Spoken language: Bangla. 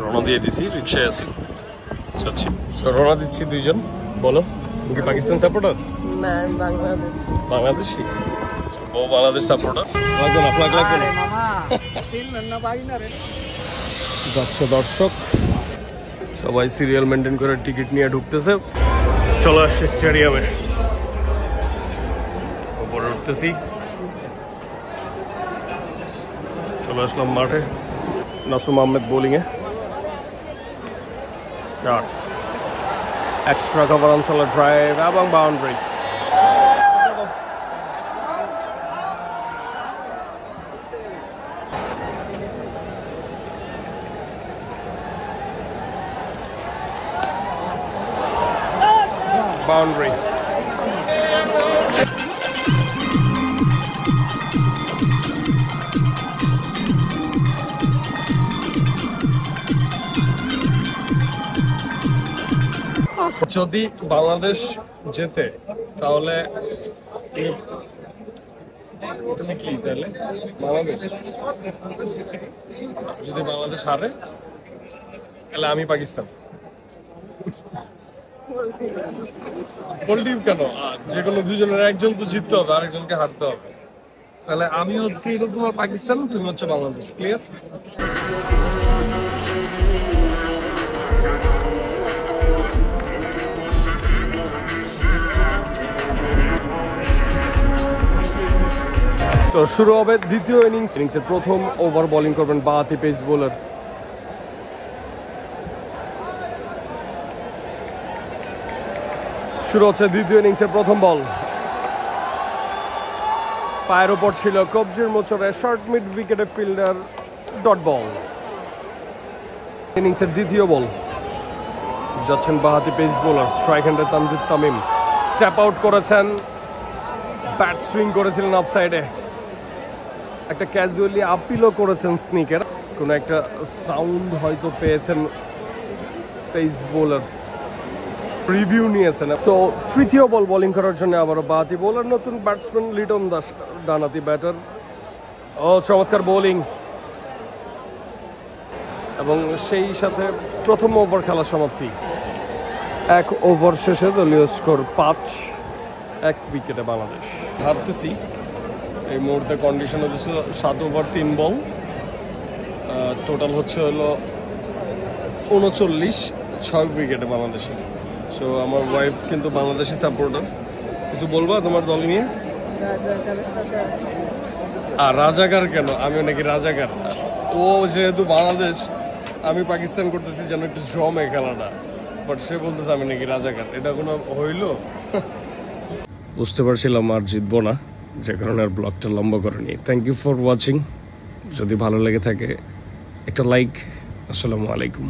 রওনা দিয়ে দিছি, রিক্সায় আছি, যাচ্ছি। রওনা দিচ্ছি দুইজন। বলো, তুমি কি পাকিস্তান সাপোর্টার? না, আমি বাংলাদেশি। বাংলাদেশি? ও বাংলাদেশ সাপোর্টার। লাগবে না, ফ্ল্যাগ লাগবে না। যাচ্ছে দর্শক, সবাই সিরিয়াল মেনটেন করে টিকিট নিয়ে ঢুকতেছে। চলে আসছে স্টেডিয়ামে, উপরে উঠতেছি। চলে আসলাম মাঠে। নাসুম আহমেদ বোলিংয়ে, শট, এক্সট্রা কভার অঞ্চলের ড্রাইভ এবং বাউন্ডারি। বাউন্ডারি। যদি বাংলাদেশ জেতে তাহলে তুমি কি তাহলে বাংলাদেশ, যদি বাংলাদেশ হারে তাহলে আমি পাকিস্তান। পোল্টিভ কেন? যে কোনো দুজনের একজন তো জিততে হবে, আরেকজনকে হারতে হবে। তাহলে আমি হচ্ছে তোমার পাকিস্তান, তুমি হচ্ছে বাংলাদেশ। ক্লিয়ার? তো শুরু হবে দ্বিতীয় ইনিংসের প্রথম ওভার। বোলিং করবেন বাঁহাতি পেস বোলার। শুরু হচ্ছে দ্বিতীয় ইনিংসের প্রথম বল। পায়ের ওপর ছিল, কবজির মোচড়ে শর্ট মিড উইকেটে ফিল্ডার, ডট বল। ইনিংসের দ্বিতীয় বল, যাচ্ছেন বাঁহাতি পেস বোলার স্ট্রাইক হ্যান্ডে তানজিদ তামিম। স্টেপ আউট করেছেন, ব্যাট সুইং করেছিলেন অফ সাইডে, একটা ক্যাজুয়ালি আপিলও করেছেন স্নিকের। কোনো একটা সাউন্ড হয়তো পেয়েছেন পেস বোলার, রিভিউ নিয়েছেন। সো তৃতীয় বল বোলিং করার জন্য আবারও বাঁহাতি বোলার, নতুন ব্যাটসম্যান লিটন দাস, ডানহাতি ব্যাটার। ও চমৎকার বোলিং, এবং সেই সাথে প্রথম ওভার খেলা সমাপ্তি। 1 ওভার শেষে দলীয় স্কোর 5-1 উইকেটে বাংলাদেশ। হারতেছি এই মুহূর্তে। কন্ডিশন হচ্ছে 7 ওভার 3 বল, টোটাল হচ্ছে হলো 39, 6 উইকেটে বাংলাদেশের। সো আমার ওয়াইফ কিন্তু বাংলাদেশি সাপোর্টার। কিছু বলবা তোমার দল নিয়ে? আর রাজাকার কেন? আমিও নাকি রাজাকার। ও যেহেতু বাংলাদেশ, আমি পাকিস্তান করতেছি যেন একটু জমে খেলাটা, বাট সে বলতেছে আমি নাকি রাজাকার। এটা কোনো হইল? বুঝতে পারছিলাম আর জিতবো না, যে কারণে আর ব্লগটা লম্বা করেনি। Thank you for watching. যদি ভালো লেগে থাকে একটা লাইক। আসসালামু আলাইকুম।